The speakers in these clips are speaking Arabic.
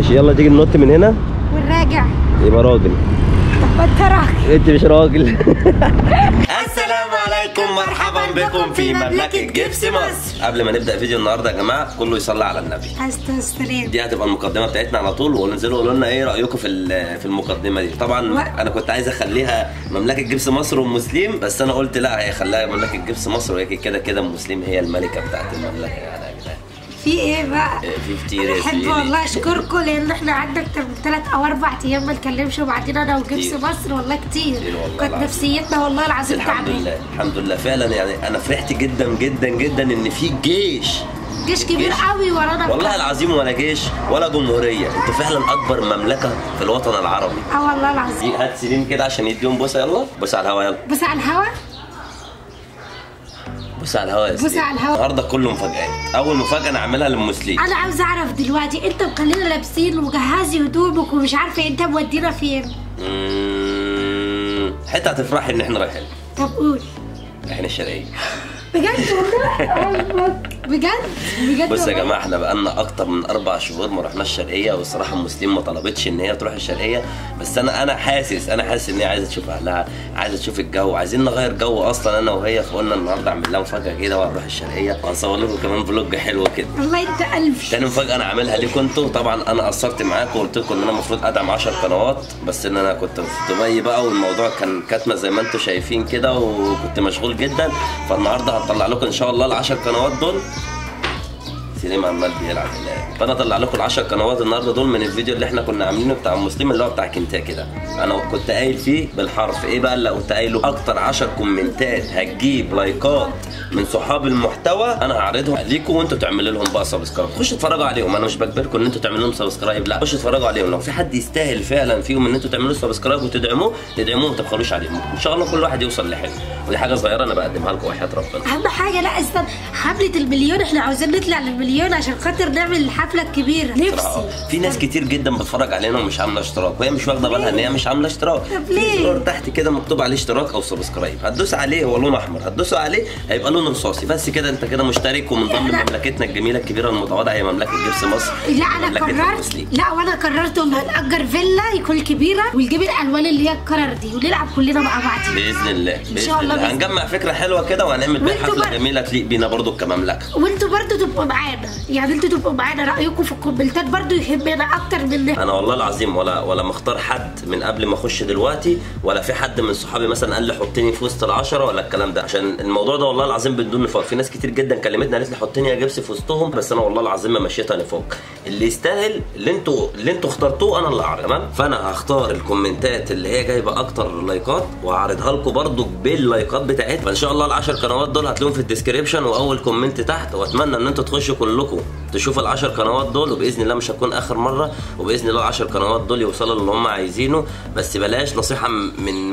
ماشي يلا تيجي ننط من هنا والراجع يبقى راجل. طب ما انت راجل. انت مش راجل. السلام عليكم، مرحبا بكم في مملكة جبس مصر. قبل ما نبدأ فيديو النهارده يا جماعة كله يصلي على النبي. السلام. دي هتبقى المقدمة بتاعتنا على طول، وننزلوا قولوا لنا ايه رأيكم في المقدمة دي. طبعا انا كنت عايز اخليها مملكة جبس مصر ومسلم، بس انا قلت لا هي خليها مملكة جبس مصر، وهي كده كده مسلم هي الملكة بتاعت المملكة يعني يا جدعان. في ايه بقى؟ في كتير يا احب سيدي. والله اشكركم لان احنا قعدنا اكتر من 3 أو 4 ايام ما نتكلمش، وبعدين انا وجبس مصر والله كتير كانت نفسيتنا والله العظيم الحمد تعبانه. لله الحمد لله فعلا، يعني انا فرحت جدا جدا جدا ان في جيش كبير قوي ورانا والله العظيم، ولا جيش ولا جمهوريه، انتوا فعلا اكبر مملكه في الوطن العربي. والله العظيم. هات سليم كده عشان يديهم بوسه، يلا بوسه على الهوا، يلا بوسه على الهوا، بص على الهوا يا سيدي. بص على الهوا. النهارده كله مفاجآت. أول مفاجأة أنا هعملها للمسلمين. أنا عاوز أعرف دلوقتي أنت مخلينا لابسين وجهزي هدومك ومش عارفة أنت مودينا فين؟ حتة هتفرحي إن إحنا رايحين. طب قول. رايحين الشرقية. بجد والله؟ بجد بص يا جماعة، احنا بقالنا أكتر من 4 شهور ما رحناش الشرقية، والصراحة مسلم ما طلبتش إن هي تروح الشرقية، بس أنا حاسس إن هي عايزة تشوف أهلها، عايزة تشوف الجو، عايزين نغير جو أصلا أنا وهي، فقلنا النهارده أعمل لها مفاجأة كده وهنروح الشرقية، وهنصور لكم كمان فلوج حلو كده. والله أنت قلبي. تاني مفاجأة أنا عاملها ليكم أنتوا، طبعا أنا قصرت معاكم وقلت لكم إن أنا المفروض أدعم 10 قنوات، بس إن أنا كنت في دبي بقى والموضوع كان كاتمة زي ما أنتوا شايفين كده، وكنت مشغول جدا، فالنهارده هطلع لكم إن شاء الله ال10 قنوات دول. سليم عمال بيلعب هناك، فانا اطلع لكم ال10 قنوات النهارده دول من الفيديو اللي احنا كنا عاملينه بتاع مسلم اللي هو بتاع كنتاكي ده. انا كنت قايل فيه بالحرف ايه بقى اللي كنت قايله؟ اكتر 10 كومنتات هتجيب لايكات من صحاب المحتوى انا هعرضهم ليكم، وانتوا تعملوا لهم بقى سبسكرايب. خشوا اتفرجوا عليهم، انا مش بجبركم ان انتوا تعملوا لهم سبسكرايب، لا خشوا اتفرجوا عليهم. لو في حد يستاهل فعلا فيهم ان انتوا تعملوا سبسكرايب وتدعموه وما تبخلوش عليهم، ان شاء الله كل واحد يوصل لحلم، ودي حاجه صغيره انا بقدمها لكم وحياه ربنا. اهم حاجه لا استنى، حفله المليون احنا عاوزين نطلع للمليون عشان خاطر نعمل الحفله الكبيره. نفسي في ناس كتير جدا بتتفرج علينا ومش عامله اشتراك، وهي مش واخده بالها ان هي مش عامله اشتراك. طب ليه؟ زرار تحت كده مكتوب عليه اشتراك او سبسكرايب، هتدوس عليه، هو لون احمر، هتدوسوا عليه هيبقى لون رصاصي، بس كده انت كده مشترك ومن ضمن مملكتنا الجميله الكبيره المتواضعه هي مملكه جبس مصر. لا انا قررت، لا وانا قررت ان هنأجر فيلا يكون كبيره ونجيب الالوان اللي هي الكرر دي ونلعب كلنا مع بعض باذن الله. ان شاء الله هنجمع فكره حلوه كده وهنعمل بيها حفله جميله تليق بينا برضو كمملكه، وانتوا برضو تبقوا معانا، يعني انتوا تبقوا معانا، رايكم في الكومنتات برضو يهمنا اكتر مننا. انا والله العظيم ولا مختار حد من قبل ما اخش دلوقتي، ولا في حد من صحابي مثلا قال لي حطني في وسط ال10 ولا الكلام ده، عشان الموضوع ده والله العظيم بدون نفاق. في ناس كتير جدا كلمتني قالت لي حطني يا جبس في وسطهم، بس انا والله العظيم ما مشيتها نفاق. اللي يستاهل اللي انتوا اخترتوه انا اللي اعرض، تمام؟ فانا هختار الكومنتات اللي هي جايبه اكتر لايكات وهعرضها لكم برضو باللايكات بتاعتها، فان شاء الله ال10 قنوات دول هتلاقيهم في الديسكريبشن واول كومنت تحت، واتمنى ان انتوا تخشوا كلكم تشوفوا ال10 قنوات دول، وباذن الله مش هتكون اخر مره، وباذن الله ال10 قنوات دول يوصلوا اللي هم عايزينه. بس بلاش نصيحه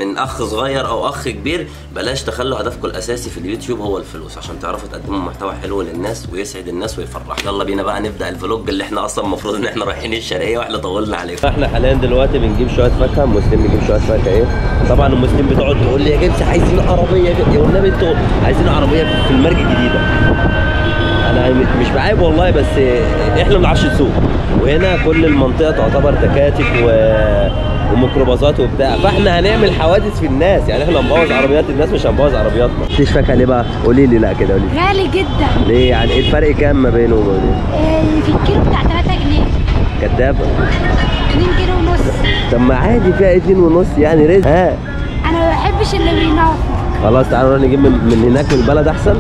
من اخ صغير او اخ كبير، بلاش تخلوا هدفكم الاساسي في اليوتيوب هو الفلوس، عشان تعرفوا تقدموا محتوى حلو للناس ويسعد الناس ويفرح. يلا بينا بقى نبدا الفلوج اللي احنا اصلا المفروض ان احنا رايحين الشرقيه واحنا طولنا عليكم. احنا حاليا دلوقتي بنجيب شويه فاكهه، مسلم بيجيب شويه فاكهه ايه. طبعا المسلم بتقعد تقول لي يا جبس عايزين عربيه، يا والنبي انتوا عايزين عربيه في المرج الجديده. انا مش بعيب والله، بس احنا من عش السوق، وهنا كل المنطقه تعتبر تكاتك وميكروباصات وبتاع، فاحنا هنعمل حوادث في الناس، يعني احنا هنبوظ عربيات الناس مش هنبوظ عربياتنا. مفيش فاكهه ليه بقى؟ قولي لي. لا كده قولي لي. غالي جدا. ليه يعني؟ ايه الفرق كام ما بينه وما بينه؟ في الكيلو بتاع 3 جنيه. كدابه. 2 كيلو ونص. طب ما عادي فيها 2 ونص يعني رزق. ها انا ما بحبش اللي بينافق. خلاص تعالوا نروح نجيب من هناك من البلد احسن.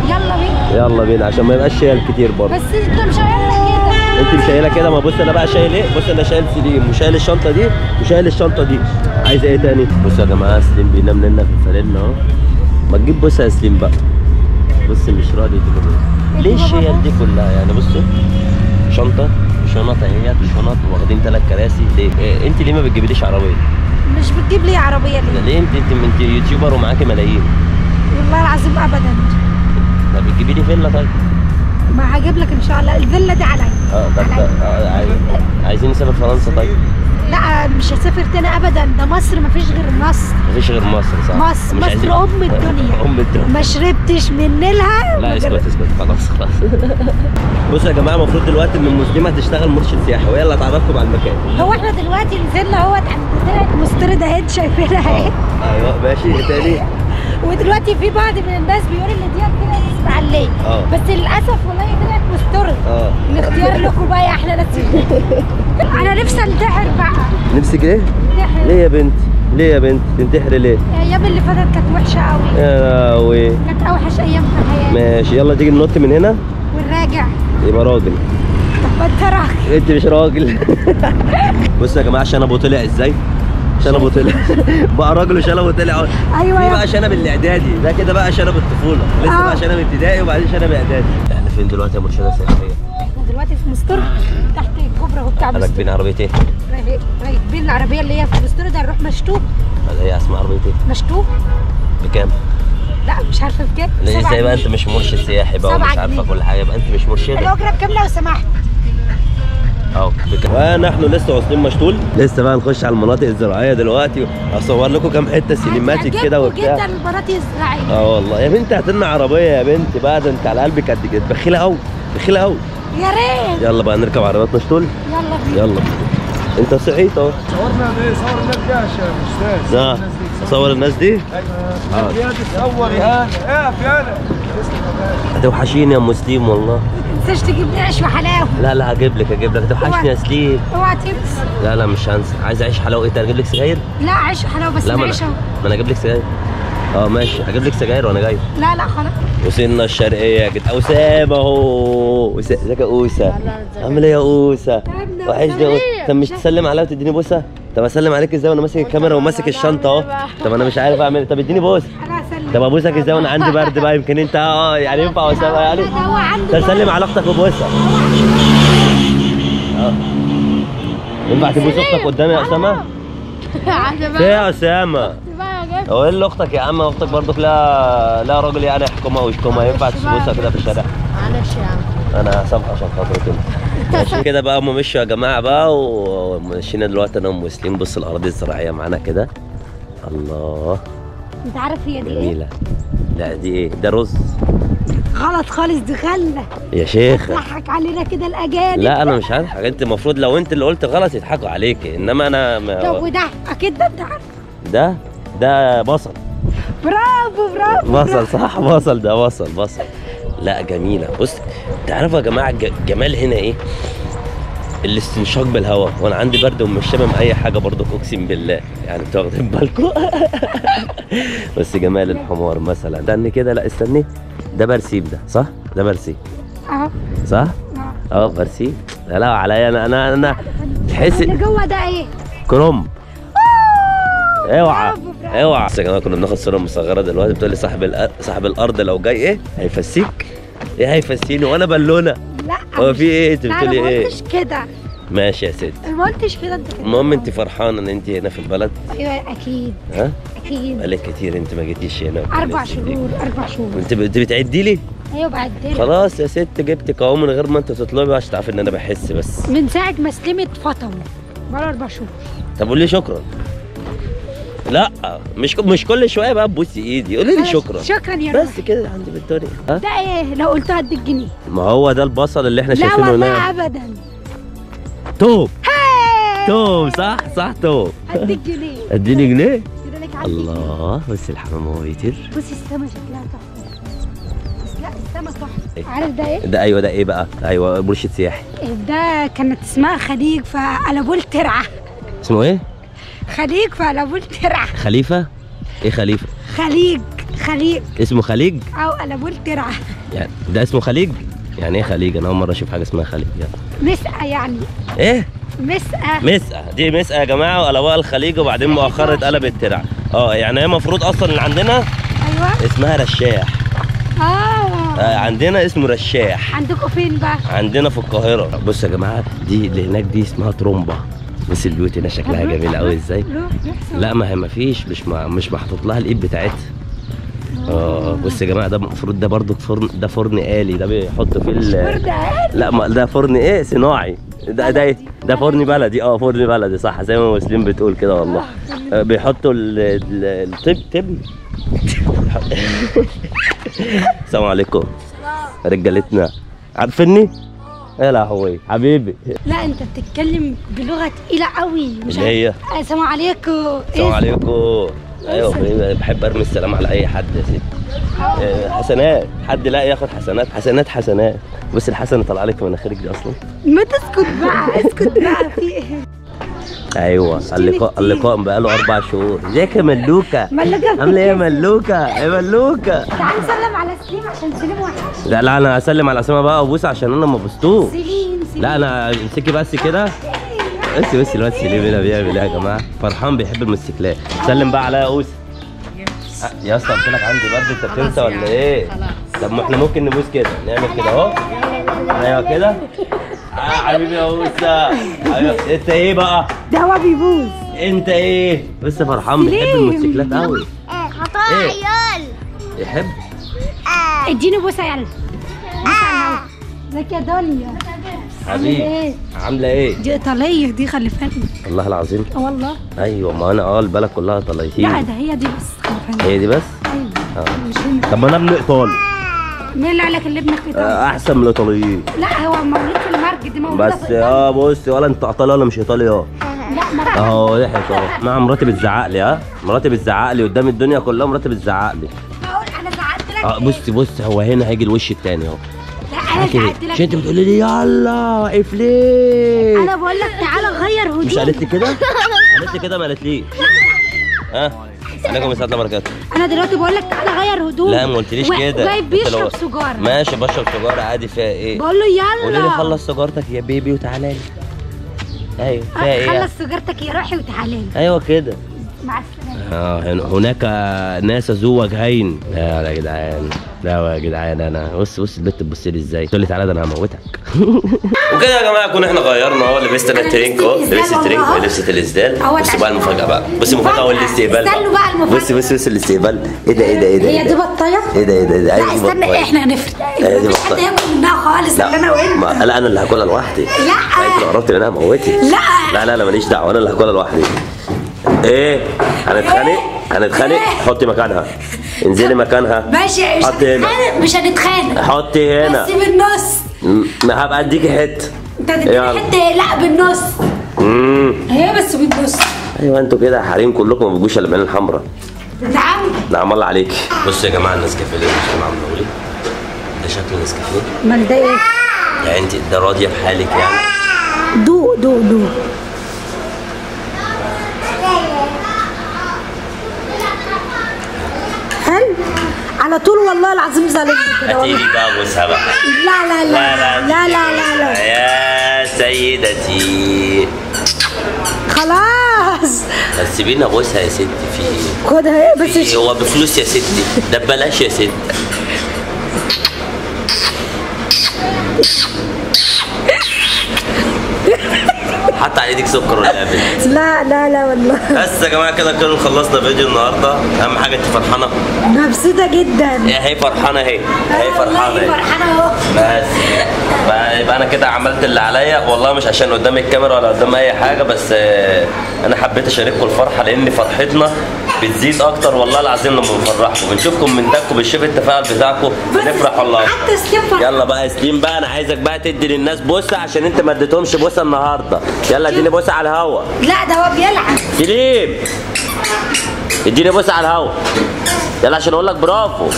يلا بينا. يلا بينا عشان ما يبقاش شايل كتير برضه. بس انت مش شايلها كده. انت مش شايلها كده. ما بص انا بقى شايل ايه؟ بص انا شايل سليم وشايل الشنطه دي وشايل الشنطه دي. عايزه ايه تاني؟ بص يا جماعه سليم بينام لنا في الفانلة اهو. ما تجيب بص يا سليم بقى. بص مش راضي تجيب. ليه الشيل دي كلها يعني؟ بصوا شنطه شنط اهيت شنط واخدين 3 كراسي. ليه؟ انت ليه ما بتجيبليش عربيه؟ مش بتجيب لي عربيه ليه؟ انت يوتيوبر ومعاكي ملايين. والله العظيم ابدا. طب بتجيبي لي فيلا طيب؟ ما هجيب لك ان شاء الله الفيلا دي عليا. طب عايزين نسافر فرنسا طيب؟ لا مش هسافر تاني ابدا، ده مصر مفيش غير مصر. مفيش غير مصر صح؟ مصر مش عايزين- ام الدنيا. ام الدنيا. ما شربتش من نيلها. لا اسكت خلاص. بصوا يا جماعه، المفروض دلوقتي ان المسلمه هتشتغل مرشد سياحي وهي اللي هتعرفكم على المكان. هو احنا دلوقتي نزلنا اهوت عند طلعت مستردة اهي شايفينها اهي. ايوه ماشي. ايه تاني؟ ودلوقتي في بعض من الناس بيقول ان دي طلعت اسماعيليه، بس للاسف والله طلعت مسترد. الاختيار لكم بقى يا احلى ناس. انا نفسي انتحر بقى. نفسك ايه؟ انتحر. ليه يا بنتي؟ ليه يا بنتي؟ تنتحري ليه؟ الايام اللي فاتت كانت وحشه قوي. يا لهوي. كانت اوحش ايام في حياتي. ماشي يلا تيجي ننط من هنا. والراجع. يبقى راجل. طب ما انت راجل. انت مش راجل. بصوا يا جماعه شنبه طلع ازاي؟ شنبه طلع. بقى راجل وشنبه طلع. ايوه دي يا بقى شنب الاعدادي، ده كده بقى شنب الطفوله، لسه بقى شنب ابتدائي وبعدين شنب اعدادي. احنا فين دلوقتي يا مرشده سياحيه؟ احنا دلوقتي في مسترد تحت الكوبري اهو بتاع مسترد. راكبين عربيه ايه؟ راكبين العربيه اللي هي في مسترد هنروح مشتوب. اللي هي اسمها عربيه ايه؟ مشتوب. بكام؟ لا مش عارفه بكام. ليه ازاي بقى انت مش مرشد سياحي بقى ومش عارفه كل حاجه، يبقى انت مش مرشده. الاجره بكام لو سمحت؟ ونحن لسه واصلين مشتول، لسه بقى نخش على المناطق الزراعيه دلوقتي، اصور لكم كام حته سينماتيك كده وبتاع. جدا المناطق الزراعيه. والله يا بنتي هات لنا عربيه يا بنتي بقى، ده انت على قلبك قد كده، بخيله قوي بخيله قوي. يا ريت. يلا بقى نركب عربيات مشتول. يلا بينا. يلا انت صحيت اهو. صورنا ايه؟ صور الناس دي يا استاذ. اه اصور الناس دي. ايوه تصور يا هلا. اقف يا هلا. هتوحشيني يا ام سليم والله. ما تنساش تجيب لي عيش وحلاوه. لا هجيب لك هتوحشني يا سليم. اوعى تنسى. لا مش هنسى. عايز اعيش حلاوه ايه؟ اجيب لك سجاير؟ لا عيش وحلاوه بس لا نعيش اهو. ما انا اجيب لك سجاير. ماشي هجيب لك سجاير وانا جاي. لا خلاص. وصلنا الشرقيه يا جدع. اسامه اهو. ازيك يا اوسه؟ عامل ايه يا اوسه؟ وحشني يا اوسه. طب مش تسلم عليا وتديني بوسه؟ طب اسلم عليك ازاي وانا ماسك الكاميرا وماسك الشنطه اهو؟ طب انا مش عارف اعمل. طب اديني بوسه. انا هسلم. طب ابوسك ازاي وانا عندي برد بقى؟ يمكن انت يعني ينفع اسامه يعني؟ لا ده هو عنده. تسلم على اختك وبوسه. ينفع تبوس اختك قدامي يا اسامه؟ ايه يا اسامه؟ هو ايه اللي اختك يا عم؟ اختك برضك لا راجل يعني يحكمها ويشكمها، ينفع تبوسها كده في الشارع؟ معلش يا عم. انا سامحه عشان خاطرك انت. عشان كده بقى هم مشوا يا جماعه بقى، ومشينا دلوقتي انا ومسلم. بص الاراضي الزراعيه معانا كده. الله انت عارف هي دي ايه؟ جميله. لا دي ايه؟ ده رز. غلط خالص، دي غله. يا شيخ ضحك علينا كده الاجانب. لا انا مش هضحك. انت المفروض لو انت اللي قلت غلط يضحكوا عليكي، انما انا طب وده اكيد ده انت عارف. ده بصل. برافو بصل صح. بصل ده بصل. لا جميله. بص تعرفوا يا جماعه الجمال هنا ايه؟ الاستنشاق بالهواء، وانا عندي برد ومش شامم اي حاجه برضه اقسم بالله، يعني انتوا واخدين بالكم. بس جمال الحمار مثلا ده كده. لا استني، ده برسيم ده صح؟ ده برسيم اهو. صح؟ برسيم. لا عليا انا تحس اللي جوه ده ايه؟ كرنب. اوعى برافو. اوعى. بس يا جماعه كنا بناخد صوره مصغره دلوقتي، بتقول لي صاحب الارض لو جاي ايه هيفسيك. ايه هيفسيني وانا بالونه؟ لا هو في ايه؟ انت لا بتقولي انا ما ايه؟ قلتش كده. ماشي يا ست. ما قلتش كده انت كده. المهم انت فرحانه ان انت هنا في البلد؟ ايوه اكيد. ها؟ اكيد. بقالك كتير انت ما جيتيش هنا. 4 شهور 4 شهور. انت بتعدي لي؟ ايوه بعدلك. خلاص يا ست جبتك اهو من غير ما انت تطلبي عشان تعرفي ان انا بحس بس. من ساعه ما سلمت فطموا بقى 4 شهور. طب قولي شكرا. لا مش كل شويه بقى تبوسي ايدي، قولي لي شكرا. شكرا يا بس كده عندي بالدنيا. ها؟ ده ايه؟ لو قلت هديك جنيه. ما هو ده البصل اللي احنا لا شايفينه والله هنا. ابدا. توم صح توم. هديك جنيه. اديني جنيه. كده لك عندي الله بص الحمام وهو بيطير. بصي السما شكلها تحفه. بس لا السما تحفه. عارف ده ايه؟ ده ايوه ده ايه بقى؟ ايوه مرشد سياحي. ده كانت اسمها خليج فقلبوه لترعه. اسمه ايه؟ خليج فقلبوه لترعه. خليفه؟ ايه خليفه؟ خليج اسمه خليج؟ او قلبوه لترعه. يعني ده اسمه خليج؟ يعني ايه خليج؟ انا اول مره اشوف حاجه اسمها خليج. يعني مسقه يعني. ايه؟ مسقه. دي مسقه يا جماعه، وقلبوها الخليج وبعدين مؤخرا اتقلبت ترعه. يعني هي المفروض اصلا اللي عندنا ايوه اسمها رشاح. عندنا اسمه رشاح. عندكم فين بقى؟ عندنا في القاهره. بص يا جماعه دي اللي هناك دي اسمها ترومبا. بص البيوت هنا شكلها جميل قوي ازاي. لا ما هي ما فيش مش محطوط لها الايد بتاعتها. بص يا جماعه، ده المفروض ده برضو فرن، ده فرن آلي، ده بيحطوا فيه فرن آلي؟ لا، ما ده فرن ايه صناعي، ده فرن بلدي. فرن بلدي صح، زي ما مسلم بتقول كده والله. بيحطوا التبن. السلام عليكم رجالتنا، عارفني؟ يا لهوي حبيبي. لا انت بتتكلم بلغه تقيله قوي. مش اللي هي السلام عليكم. السلام عليكم. ايوه بحب ارمي السلام على اي حد يا ستي. حسنات، حد لا ياخد حسنات. حسنات بس الحسنه طالعه لك من مناخيرك دي اصلا. ما تسكت بقى، اسكت بقى. في ايه؟ ايوه اللقاء بقاله 4 شهور. ازيك يا ملوكه؟ عامله ايه يا ملوكه؟ يا ملوكه تعال نسلم على سليم عشان سليم وحش. لا انا هسلم على اسامه بقى وابوس عشان انا ما بوستوش. سليم لا انا امسكي بس كده. بس الواد سليم هنا بيعمل ايه يا جماعه؟ فرحان بيحب الموتوسيكلات. سلم بقى عليا يا اوس. يا اسطى قلت لك عندي برد، انت بتنسى ولا ايه؟ طب ما احنا ممكن نبوس كده، نعمل كده اهو. ايوه كده. حبيبي يا اوسه. ايوه انت ايه بقى؟ ده هو بيبوظ. انت ايه؟ بس فرحان بيحب الموتوسيكلات قوي. خطأ عيال. يحب؟ اديني بوسه يلا. ازيك يا دنيا؟ حبيبي عامله ايه؟ دي ايطاليه دي، خلي بالك. والله العظيم. والله. ايوه ما انا البلد كلها ايطاليين. لا ده هي دي بس، خلي بالك. هي دي بس؟ ايوه. مش هنا. طب ما انا ابن ايطالي. مين اللي قال لك اللي ابنك ايطالي؟ احسن من الايطاليين. لا هو مولود في المرج، دي موجوده بس بص، ولا انت ايطالي ولا مش ايطالي لا مرج. اهو ضحك اهو. مع مراتي بتزعق لي. مراتي بتزعق لي قدام الدنيا كلها. مراتي بتزعق لي. بقول انا زعقت لك. بص هو هنا هيجي الوش التاني اهو. لا انا زعقت لك. مش انت بتقولي لي يلا افليه؟ انا بقول لك تعالى غير هدومك. مش قالت لي كده؟ قالت لي كده ما قالتليش. عليكم السلام ورحمه الله وبركاته. انا دلوقتي بقول لك تعالى غير هدومك. لا ما قلتليش كده. جاي بيشرب سيجاره. ماشي بشرب سيجاره عادي، فيها ايه؟ بقول له يلا قولي لي خلص سيجارتك يا بيبي وتعالى لي. ايوه فيها ايه؟ خلص سيجارتك يا روحي وتعالى لي. ايوه كده. مع السلامه. هناك ناس ذو وجهين. لا يا جدعان، لا يا جدعان، انا بص البت تبص لي ازاي، تقول لي تعالى ده انا هموتك. وكده يا جماعه كنا احنا غيرنا اهو، لبسنا الترنك اهو، لبست الترنك ولبست الاسدال. بصوا بقى المفاجاه بقى، بصوا المفاجاه والاستقبال. استنوا بقى المفاجاه. بص الاستقبال. ايه ده هي دي بطايه؟ ايه ده لا استنى احنا هنفرد. مفيش حد ياكل منها خالص الا انا وانت. لا انا اللي هاكلها لوحدي. لا انت لو قربت منها موتي. لا ماليش دعوه، انا اللي هاكلها لوحدي. ايه هنتخانق. حطي مكانها، انزلي مكانها. ماشي مش هنتخانق. حطي هنا بس بالنص. ما هبقى اديكي حته. انت هتديني حته؟ لا بالنص. هي بس بالنص. ايوه انتوا كده حريم كلكم ما بتجوش الا العين الحمراء. نعم الله عليكي. بصوا يا جماعه النسكافيه اللي انتوا عاملينه لي ده شكل نسكافيه. امال ده ايه؟ يعني انت ده راضيه بحالك يعني؟ دوق. حلو على طول والله العظيم ظالمني كده. هاتي لي بقى بوسها بقى. لا يا سيدتي خلاص. بس سيبيني ابوسها يا ستي. في ايه؟ خدها ايه بس. هو بفلوس يا ستي؟ ده ببلاش يا ستي. حتى على ايدك سكر ولا قبل؟ لا والله. بس يا جماعه كده نكون خلصنا فيديو النهارده. اهم حاجه انت فرحانه؟ مبسوطه جدا. هي فرحانه هي فرحانه اهو. بس يبقى انا كده عملت اللي عليا والله، مش عشان قدام الكاميرا ولا قدام اي حاجه، بس انا حبيت اشارككم الفرحه لان فرحتنا بتزيد اكتر والله العظيم لما بنفرحكم. بنشوفكم من تاكم بنشوف التفاعل بتاعكم بنفرح والله. حتى سليم يلا بقى يا سليم بقى، انا عايزك بقى تدي للناس بوسه عشان انت ما اديتهمش بوسه النهارده. يلا اديني بوسه على الهوا. لا ده هو بيلعب. سليم اديني بوسه على الهوا يلا عشان اقول لك برافو.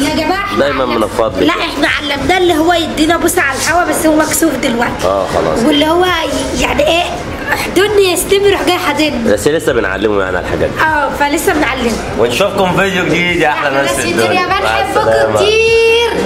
يا جماعه دايما منفض لي. لا احنا علمناه اللي هو يدينا بوسه على الهوا، بس هو مكسوف دلوقتي. خلاص. واللي هو يعني ايه، احضني يا سليم يروح جاي حاضني. بس لسه بنعلمه يعني الحاجات دي. فلسه بنعلمه. ونشوفكم فيديو جديد يا احلى ناس في الدنيا. بنحبكم كتير.